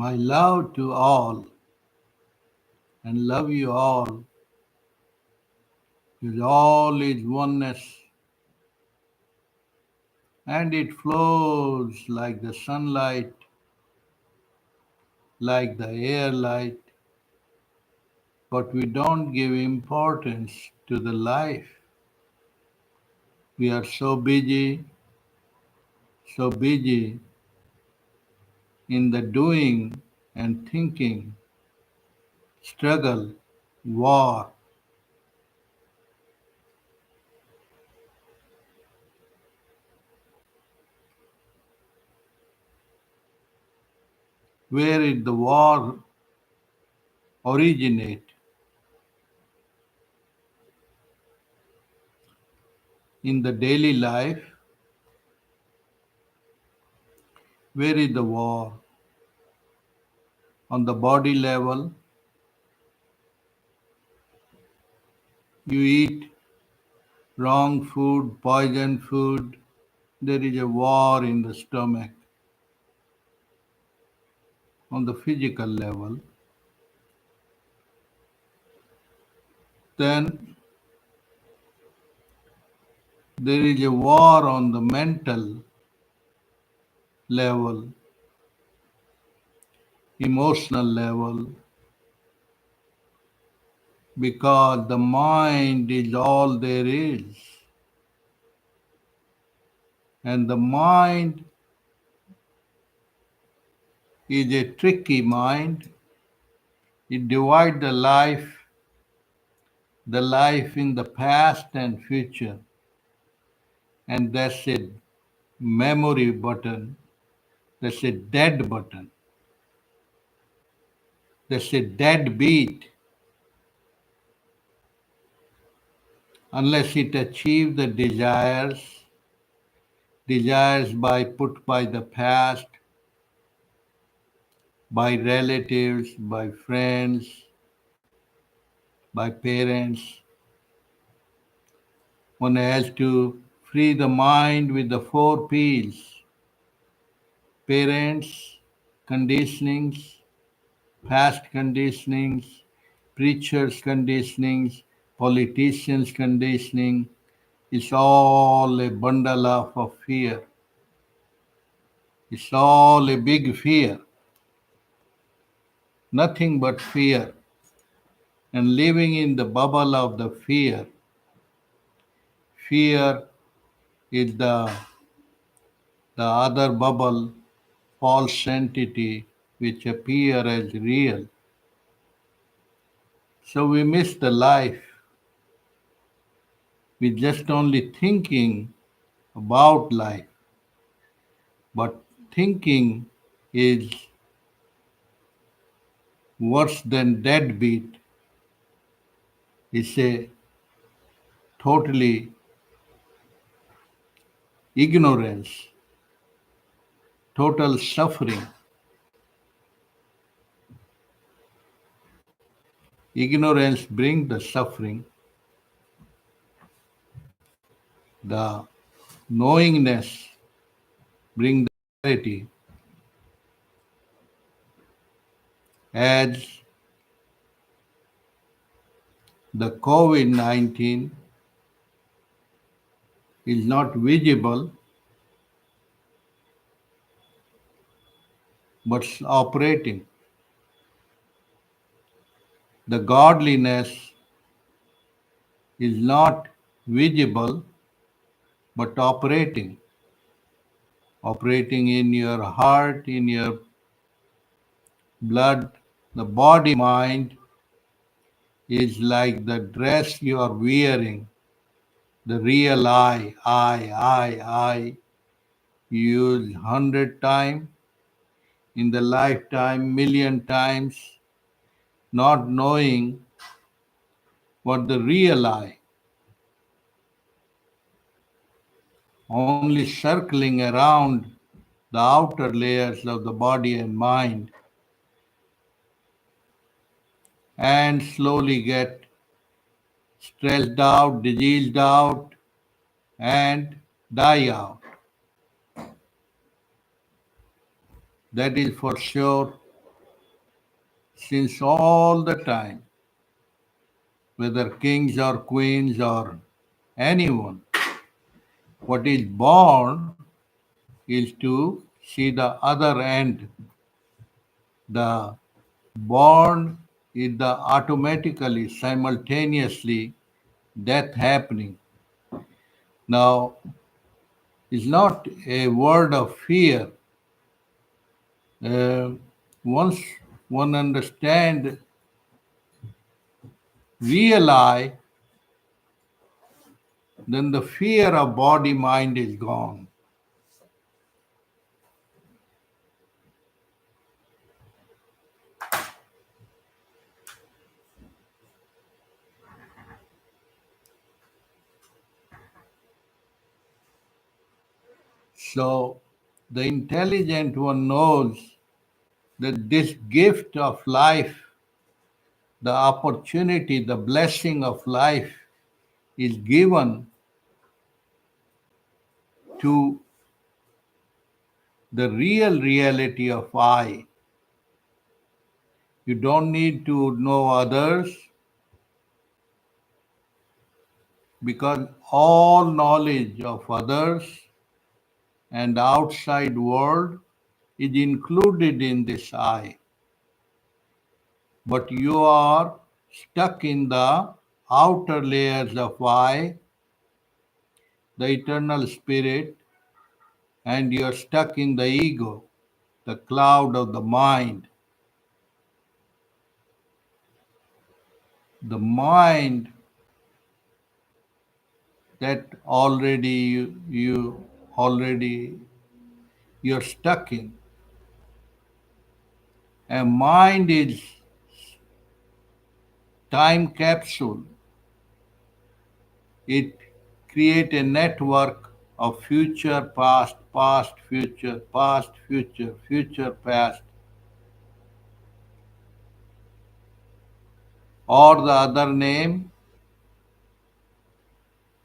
My love to all and love you all, because all is oneness and it flows like the sunlight, like the air light, but we don't give importance to the life. We are so busy in the doing and thinking, struggle, war. Where did the war originate? In the daily life, where is the war? On the body level, you eat wrong food, poison food, there is a war in the stomach. On the physical level, then there is a war on the mental level, emotional level, because the mind is all there is. And the mind is a tricky mind. It divides the life in the past and future. And that's a memory button. That's a dead button. That's a dead beat. Unless it achieves the desires by put by the past, by relatives, by friends, by parents. One has to free the mind with the four P's: parents, conditionings, past conditionings, preachers' conditionings, politicians' conditioning. It's all a bundle of fear. It's all a big fear. Nothing but fear. And living in the bubble of the fear. Fear is the other bubble, false entity which appear as real. So we miss the life with just only thinking about life. But thinking is worse than deadbeat. It's a totally ignorance, total suffering. Ignorance brings the suffering. The knowingness brings the clarity. As the COVID-19 is not visible but operating. The godliness is not visible but operating. Operating in your heart, in your blood. The body mind is like the dress you are wearing. The real I. You use 100 times in the lifetime, million times, not knowing what the real I, only circling around the outer layers of the body and mind, and slowly get stressed out, diseased out, and die out. That is for sure. since all the time, whether kings or queens or anyone. What is born is to see the other end. The born is the automatically, simultaneously death happening. Now, it's not a word of fear. Uh, Once one understand real I, then the fear of body mind is gone. So the intelligent one knows that this gift of life, the opportunity, the blessing of life is given to the real reality of I. You don't need to know others because all knowledge of others and outside world is included in this I. But you are stuck in the outer layers of I, the eternal spirit, and you're stuck in the ego, the cloud of the mind. The mind that already you're stuck in. A mind is time capsule. It create a network of future, past, past, future, future, past, or the other name,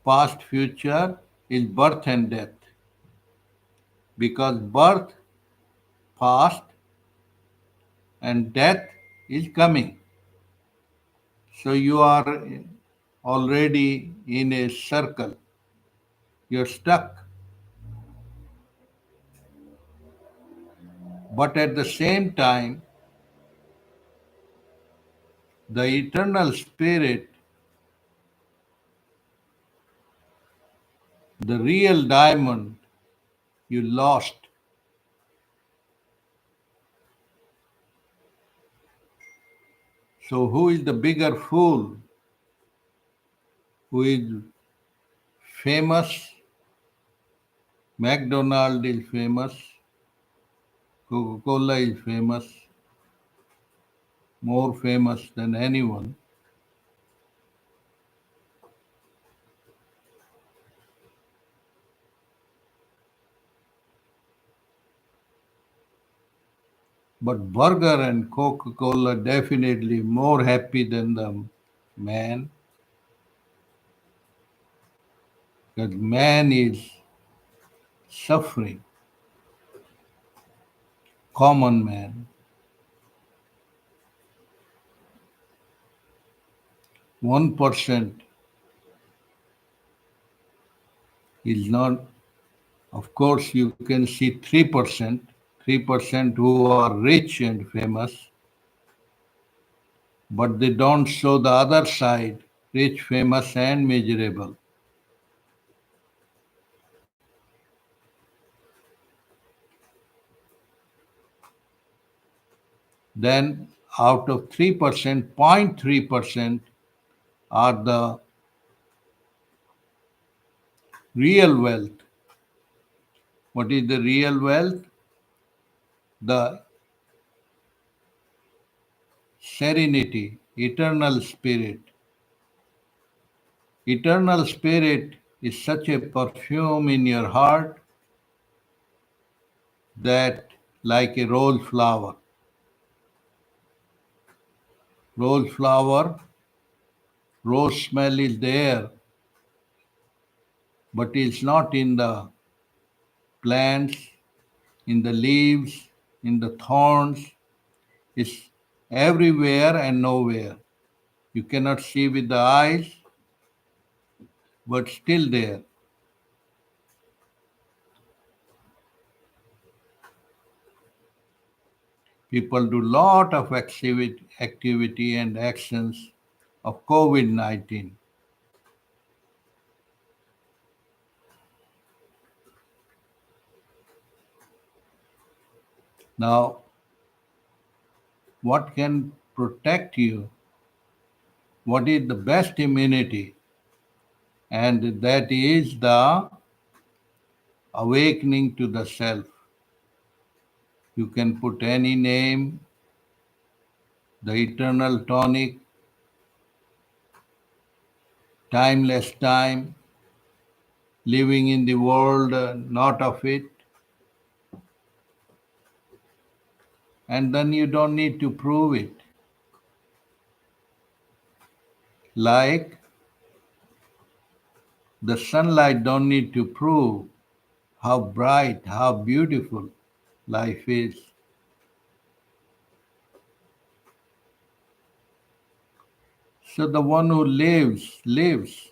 past, future, is birth and death. Because birth, past, and death is coming. So you are already in a circle. You're stuck. But at the same time, the eternal spirit, the real diamond, you lost. So who is the bigger fool? Who is famous? McDonald is famous. Coca-Cola is famous, more famous than anyone. But burger and Coca-Cola definitely more happy than the man, because man is suffering, common man. 1% is not, of course, you can see 3%, 3% who are rich and famous, but they don't show the other side, rich, famous, and miserable. Then out of 3%, 0.3% are the real wealth. What is the real wealth? The serenity, eternal spirit. Eternal spirit is such a perfume in your heart that, like a rose flower, rose flower, rose smell is there, but it's not in the plants, in the leaves, in the thorns. It's everywhere and nowhere. You cannot see with the eyes, but still there. People do lot of activity and actions of COVID-19. Now, what can protect you? What is the best immunity? And that is the awakening to the self. You can put any name, the eternal tonic, timeless time, living in the world, not of it, and then you don't need to prove it. Like the sunlight don't need to prove how bright, how beautiful life is. So the one who lives, lives.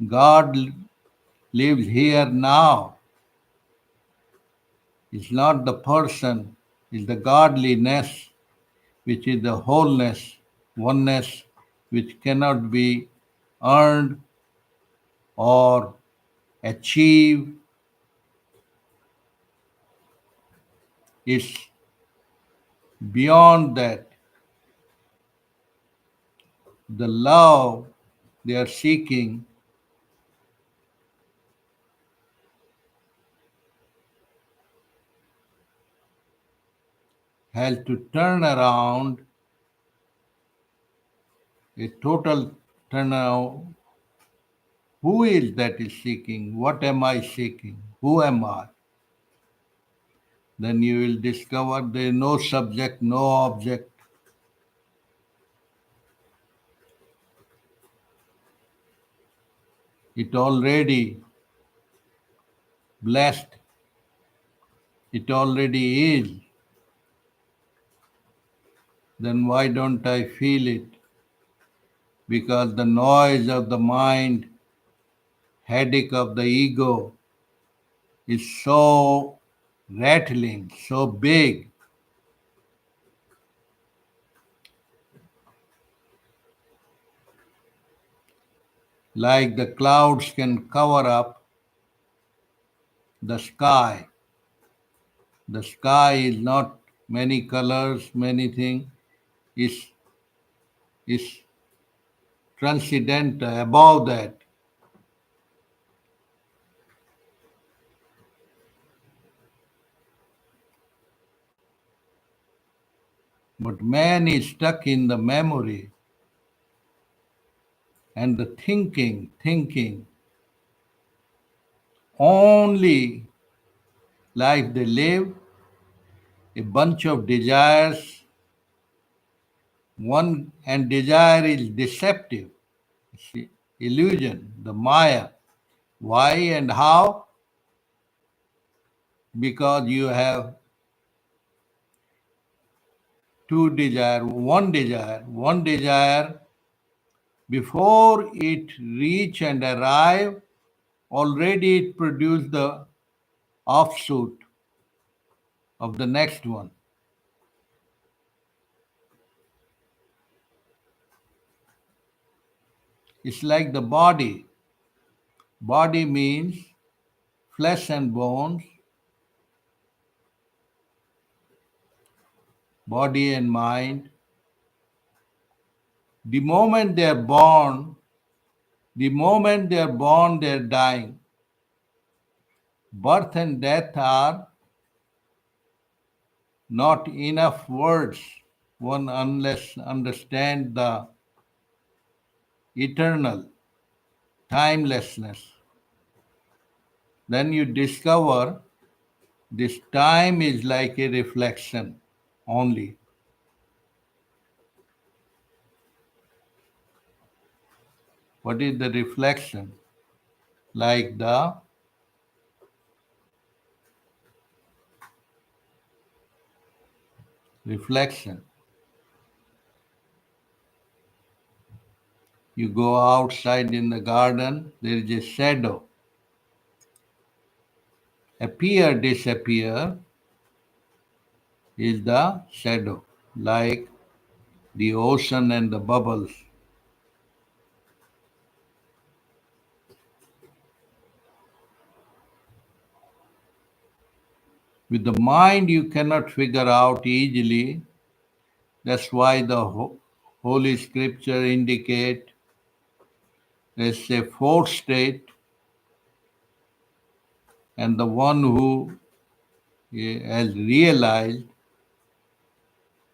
God lives here now. It's not the person, it's the godliness, which is the wholeness, oneness, which cannot be earned or achieved. It's beyond that. The love they are seeking has to turn around, a total turnaround. Who is that is seeking? What am I seeking? Who am I? Then you will discover there is no subject, no object. It already blessed. It already is. Then why don't I feel it? Because the noise of the mind, headache of the ego is so rattling, so big. Like the clouds can cover up the sky. The sky is not many colors, many things, is transcendental above that. But man is stuck in the memory and the thinking only life they live, a bunch of desires, one and desire is deceptive, see, illusion, the Maya. Why and how? Because you have one desire before it reach and arrive, already it produced the offshoot of the next one. It's like the body. Body means flesh and bones, body and mind. The moment they are born, they are dying. Birth and death are not enough words, one unless understand the eternal timelessness. Then you discover this time is like a reflection only. What is the reflection? Like the reflection. You go outside in the garden, there is a shadow. Appear, disappear is the shadow, like the ocean and the bubbles. With the mind, you cannot figure out easily. That's why the Holy Scripture indicate there's a fourth state, and the one who has realized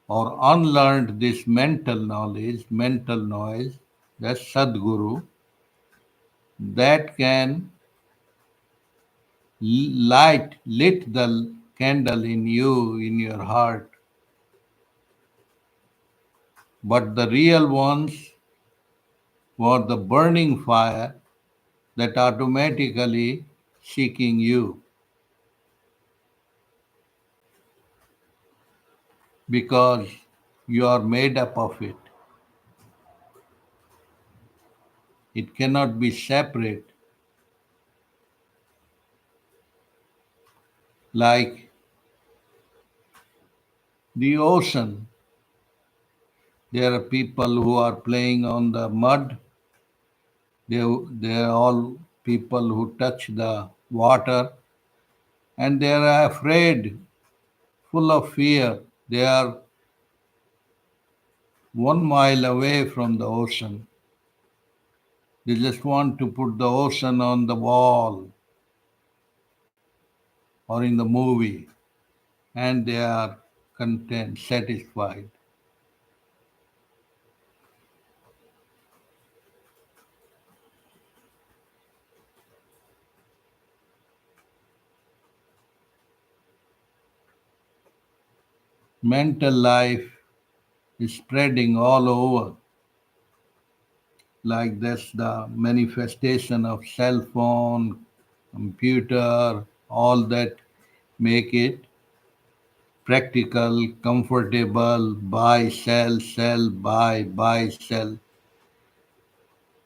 or unlearned this mental knowledge, mental noise, that's Sadguru, that can lit the candle in you, in your heart. But the real ones were the burning fire that automatically seeking you because you are made up of it. It cannot be separate. Like the ocean, there are people who are playing on the mud. They are all people who touch the water and they are afraid, full of fear. They are 1 mile away from the ocean. They just want to put the ocean on the wall or in the movie and they are content, satisfied. Mental life is spreading all over. Like that's the manifestation of cell phone, computer, all that make it practical, comfortable, buy, sell.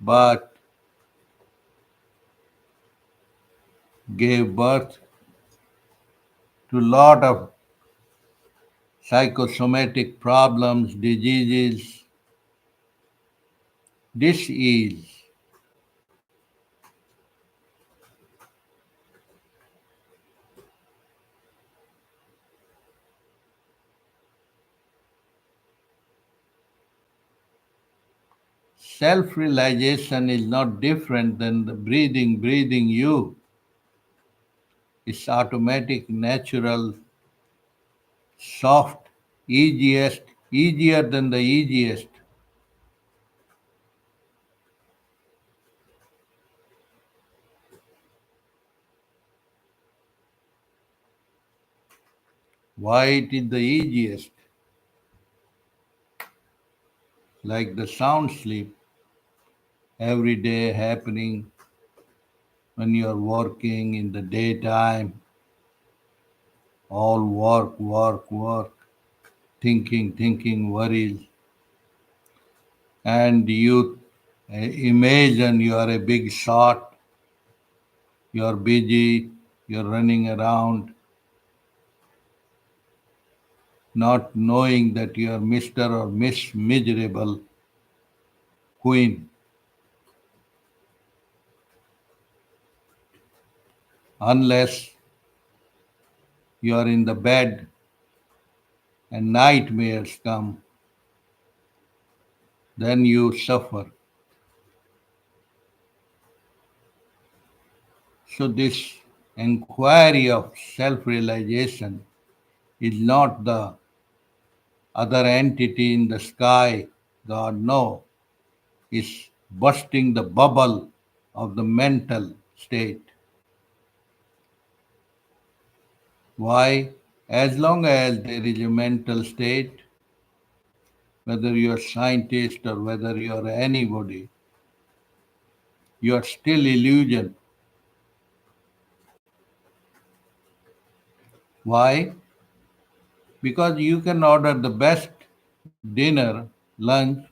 But gave birth to lot of psychosomatic problems, diseases, disease. Self realization is not different than the breathing you. It's automatic, natural, soft, easiest, easier than the easiest. Why it is the easiest? Like the sound sleep every day happening when you are working in the daytime, all work, thinking, worries, and you imagine you are a big shot, you are busy, you're running around, not knowing that you are Mr. or Miss Miserable Queen, unless you are in the bed and nightmares come, then you suffer. So, this inquiry of self realization is not the other entity in the sky, God, no, is bursting the bubble of the mental state. Why? As long as there is a mental state, whether you are a scientist or whether you are anybody, you are still illusion. Why? Because you can order the best dinner, lunch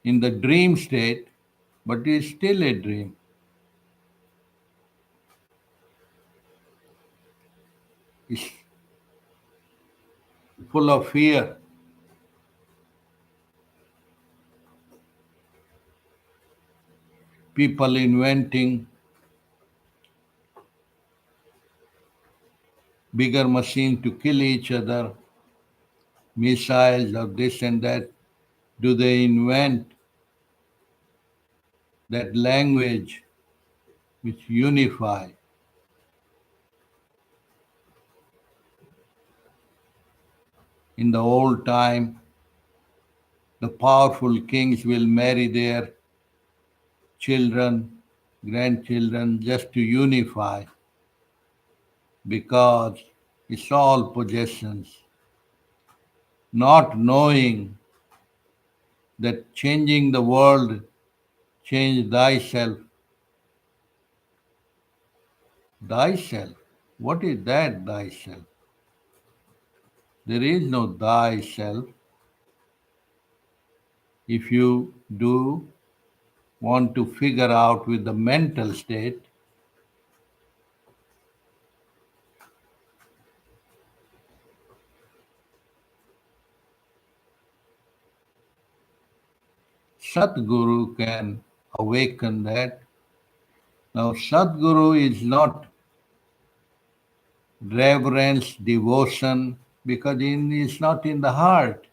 in the dream state, but it's still a dream. It's full of fear. People inventing bigger machines to kill each other, missiles or this and that. Do they invent that language which unify? In the old time, the powerful kings will marry their children, grandchildren, just to unify because it's all possessions, not knowing that changing the world, change thyself. Thyself. What is that thyself? There is no thyself. If you do want to figure out with the mental state, Satguru can awaken that. Now, Sadguru is not reverence, devotion, because it's not in the heart.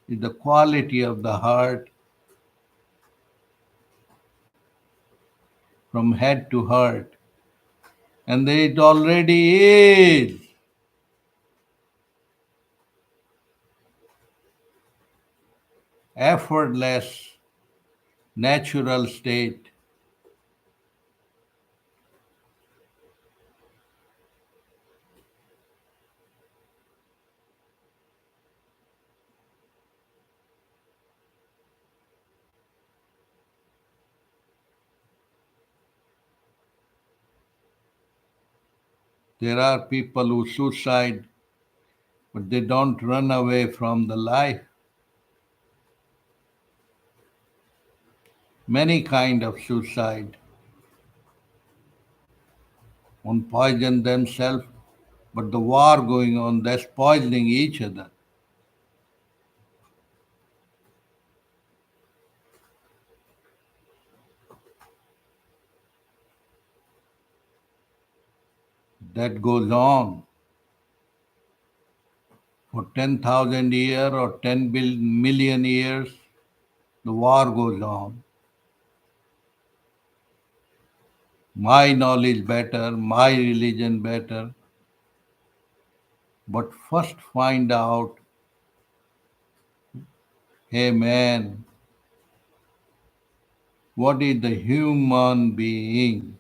It's the quality of the heart from head to heart. And it already is effortless, natural state. There are people who suicide, but they don't run away from the life. Many kind of suicide. One poison themselves, but the war going on, that's poisoning each other. That goes on for 10,000 years or 10 million years. The war goes on. My knowledge better, my religion better. But first find out, hey man, what is the human being?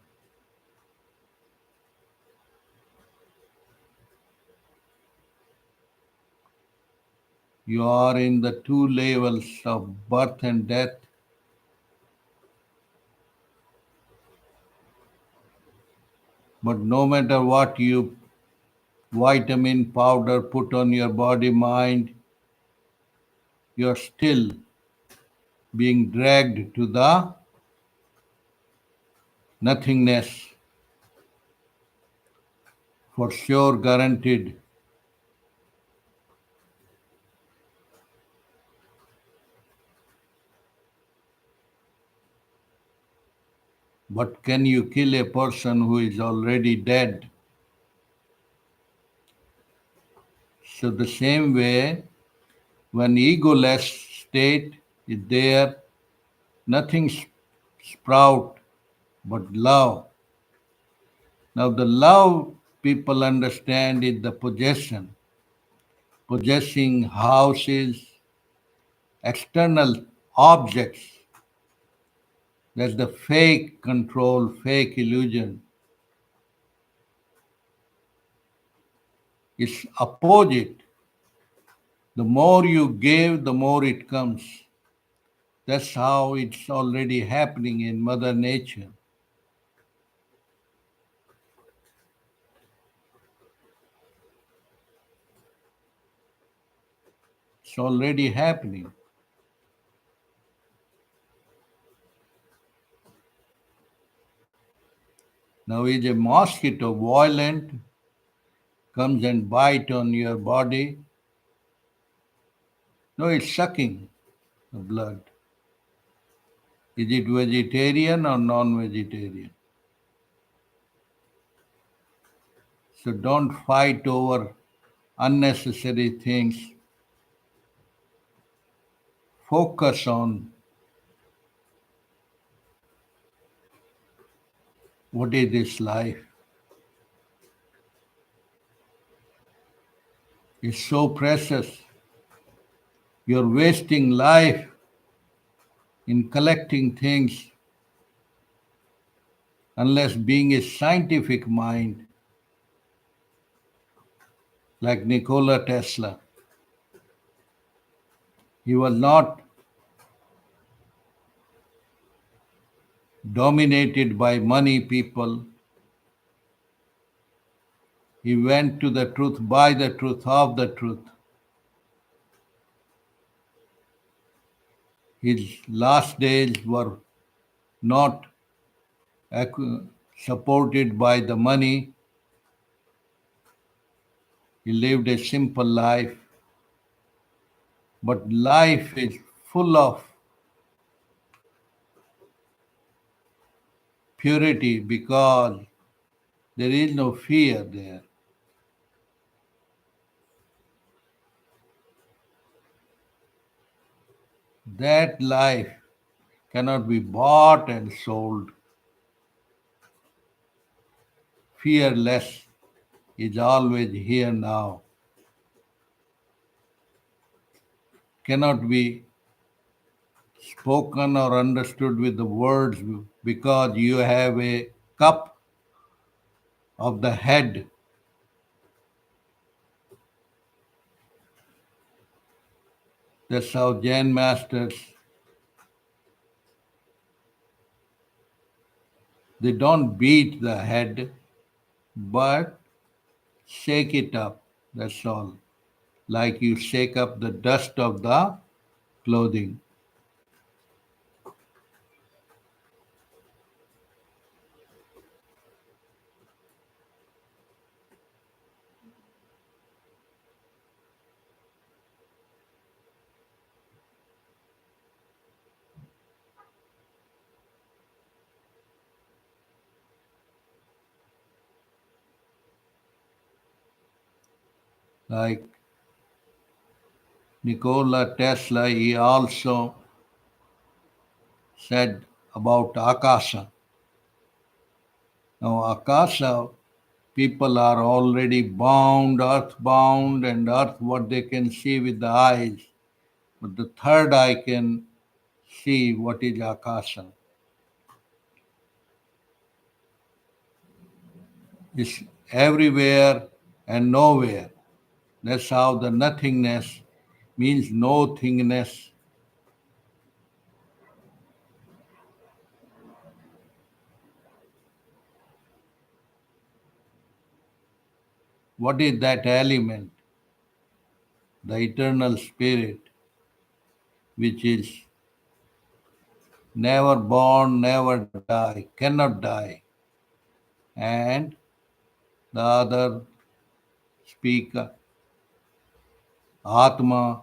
You are in the two levels of birth and death. But no matter what you vitamin powder put on your body, mind, you're still being dragged to the nothingness, for sure, guaranteed. But can you kill a person who is already dead? So, the same way, when egoless state is there, nothing sprout but love. Now, the love people understand is the possession, possessing houses, external objects. That's the fake control, fake illusion. It's opposite. The more you give, the more it comes. That's how it's already happening in Mother Nature. It's already happening. Now is a mosquito violent, comes and bite on your body? No, it's sucking the blood. Is it vegetarian or non-vegetarian? So don't fight over unnecessary things. Focus on what is this life. It's so precious. You're wasting life in collecting things unless being a scientific mind like Nikola Tesla. He was not dominated by money people. He went to the truth by the truth of the truth. His last days were not supported by the money. He lived a simple life, but life is full of purity because there is no fear there. That life cannot be bought and sold. Fearless is always here now, cannot be spoken or understood with the words because you have a cup of the head. That's how Jain masters, they don't beat the head, but shake it up. That's all. Like you shake up the dust of the clothing. Like Nikola Tesla, he also said about Akasha. Now, Akasha, people are already bound, earthbound, and earth what they can see with the eyes. But the third eye can see what is Akasha. It's everywhere and nowhere. That's how the nothingness means no thingness. What is that element? The eternal spirit, which is never born, never die, cannot die. And the other speak Atma,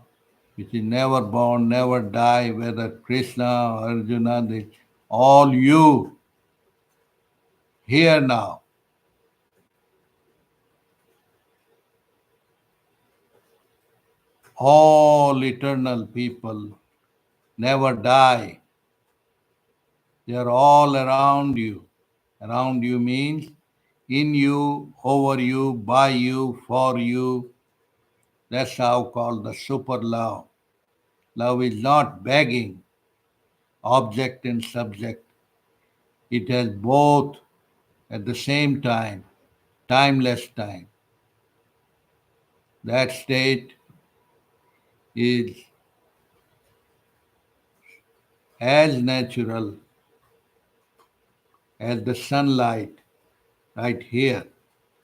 which is never born, never die, whether Krishna or Arjuna, they all you here now. All eternal people never die. They are all around you. Around you means in you, over you, by you, for you. That's how called the super love. Love is not begging, object and subject. It has both at the same time, timeless time. That state is as natural as the sunlight right here,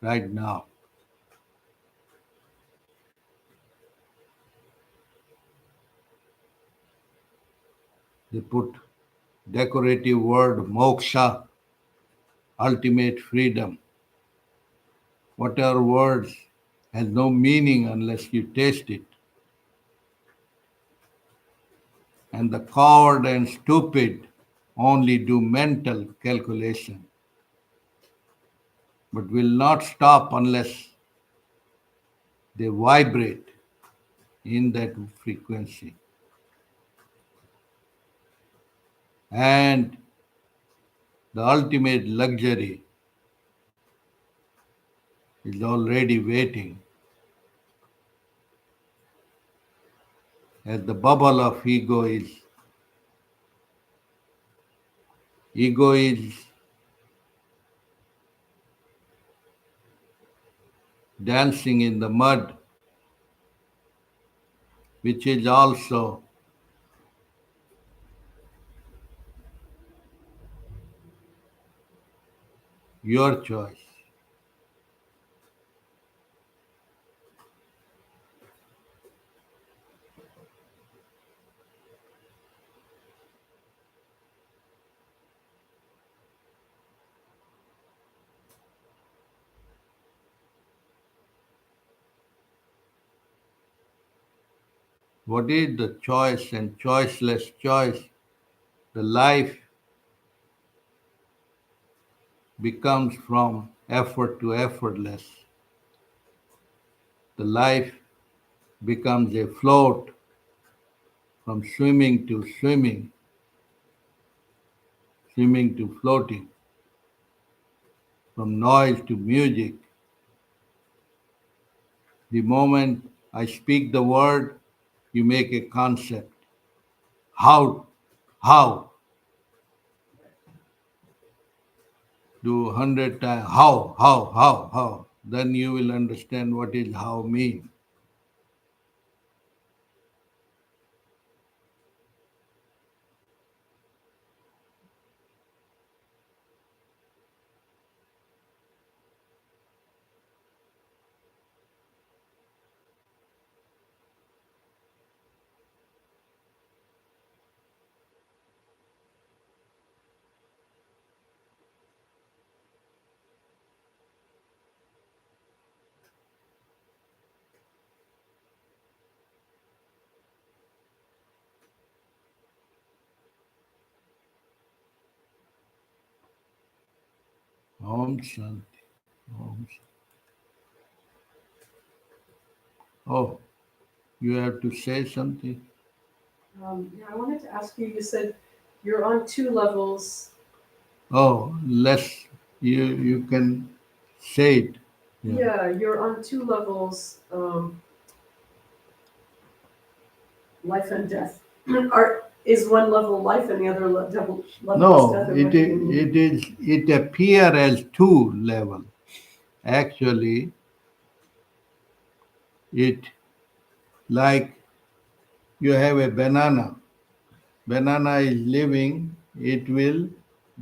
right now. They put decorative word moksha. ultimate freedom. Whatever words has no meaning unless you taste it. And the coward and stupid only do mental calculation, but will not stop unless they vibrate in that frequency. And the ultimate luxury is already waiting as the bubble of ego is dancing in the mud, which is also your choice. What is the choice and choiceless choice? The life becomes from effort to effortless. The life becomes a float from swimming to swimming, swimming to floating, from noise to music. The moment I speak the word, you make a concept. How? How? Do 100 times. How? How? How? How? Then you will understand what is how mean. Om Shanti. Om Shanti. Oh, you have to say something? Yeah, I wanted to ask you, you said you're on two levels. Oh, less. You can say it. Yeah. Yeah, you're on two levels, life and death. Is one level life and the other level is No, death, or what do you mean? it appear as two level. Actually, it like you have a banana. Banana is living, it will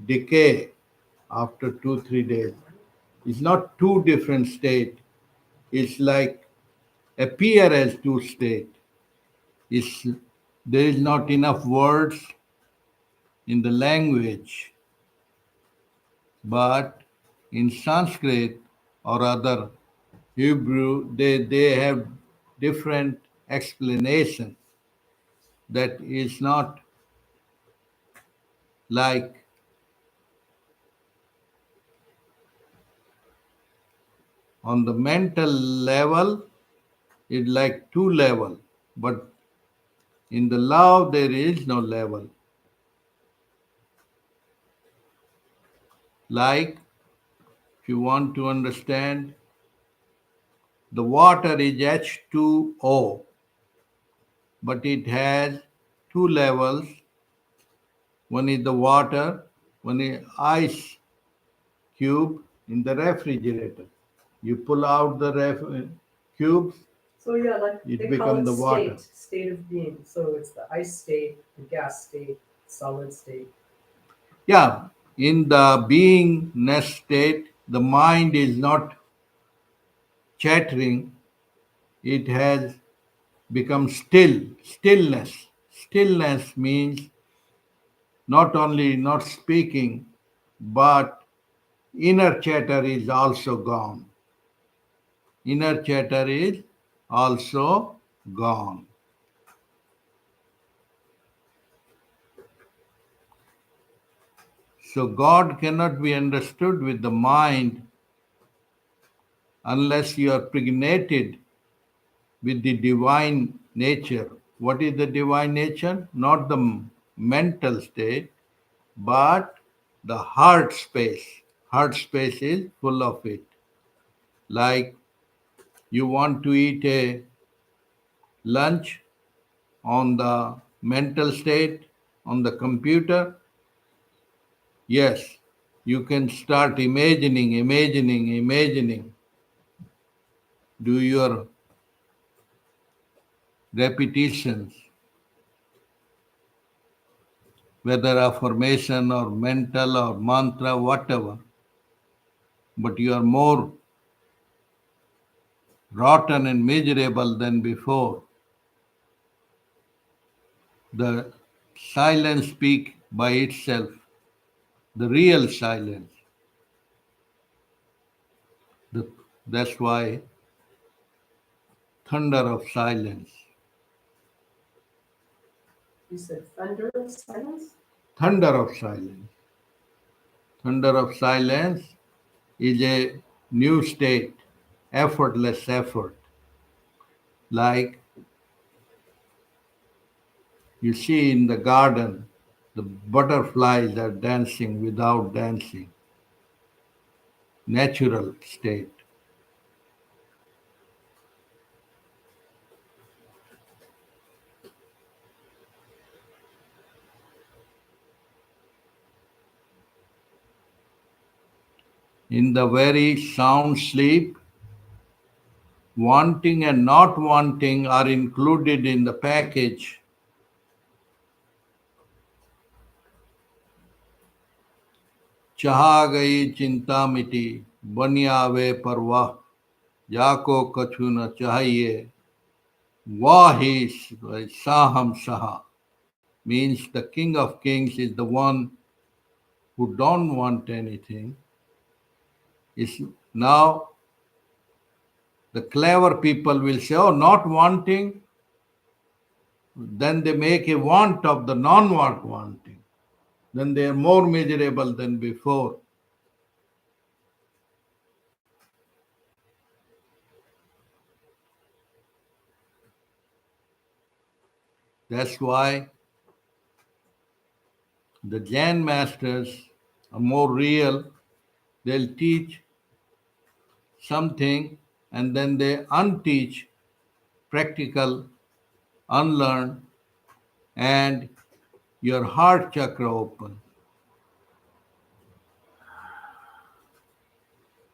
decay after 2 3 days. It's not two different state. It's like appear as two state. It's there is not enough words in the language, but in Sanskrit or other Hebrew, they have different explanation that is not like on the mental level, it's like two level, but in the love there is no level. Like if you want to understand, the water is H2O, but it has two levels. One is the water, one is ice cube in the refrigerator. You pull out the cubes, So yeah, like it they call becomes it the water. state of being. So it's the ice state, the gas state, solid state. Yeah, in the beingness state, the mind is not chattering, it has become still. Stillness. Stillness means not only not speaking, but Inner chatter is also gone. Inner chatter is also gone. So God cannot be understood with the mind unless you are pregnated with the divine nature. What is the divine nature? Not the mental state, but the heart space. Heart space is full of it. Like you want to eat a lunch on the mental state, on the computer, yes, you can start imagining. Do your repetitions, whether affirmation or mental or mantra, whatever. But you are more rotten and miserable than before. The silence speaks by itself, the real silence. The, that's why thunder of silence. You said thunder of silence? Thunder of silence. Thunder of silence is a new state, effortless effort. Like you see in the garden, the butterflies are dancing without dancing. Natural state. In the very sound sleep, wanting and not wanting are included in the package. चाहा गई चिंता मिटी बन आवे परवाह जाको कछु न चाहिए wahi saham saha means the king of kings is the one who don't want anything. Is now the clever people will say, oh, not wanting, then they make a want of the non-want wanting. Then they are more miserable than before. That's why the Jain masters are more real. They'll teach something and then they unteach practical, unlearn, and your heart chakra open.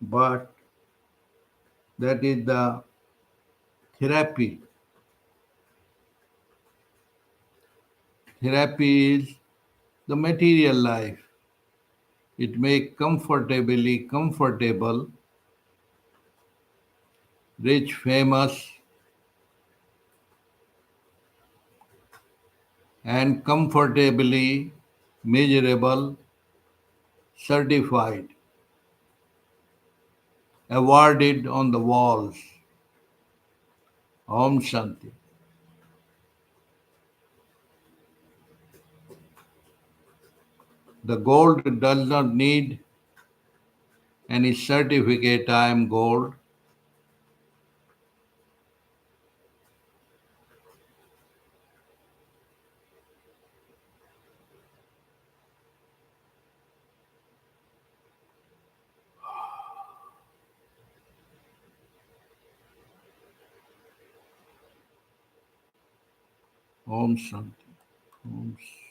But that is the therapy. Therapy is the material life. It makes comfortably comfortable, rich, famous, and comfortably miserable, certified, awarded on the walls. Om Shanti. The gold does not need any certificate, I am gold. Om Shanti. Om Shanti.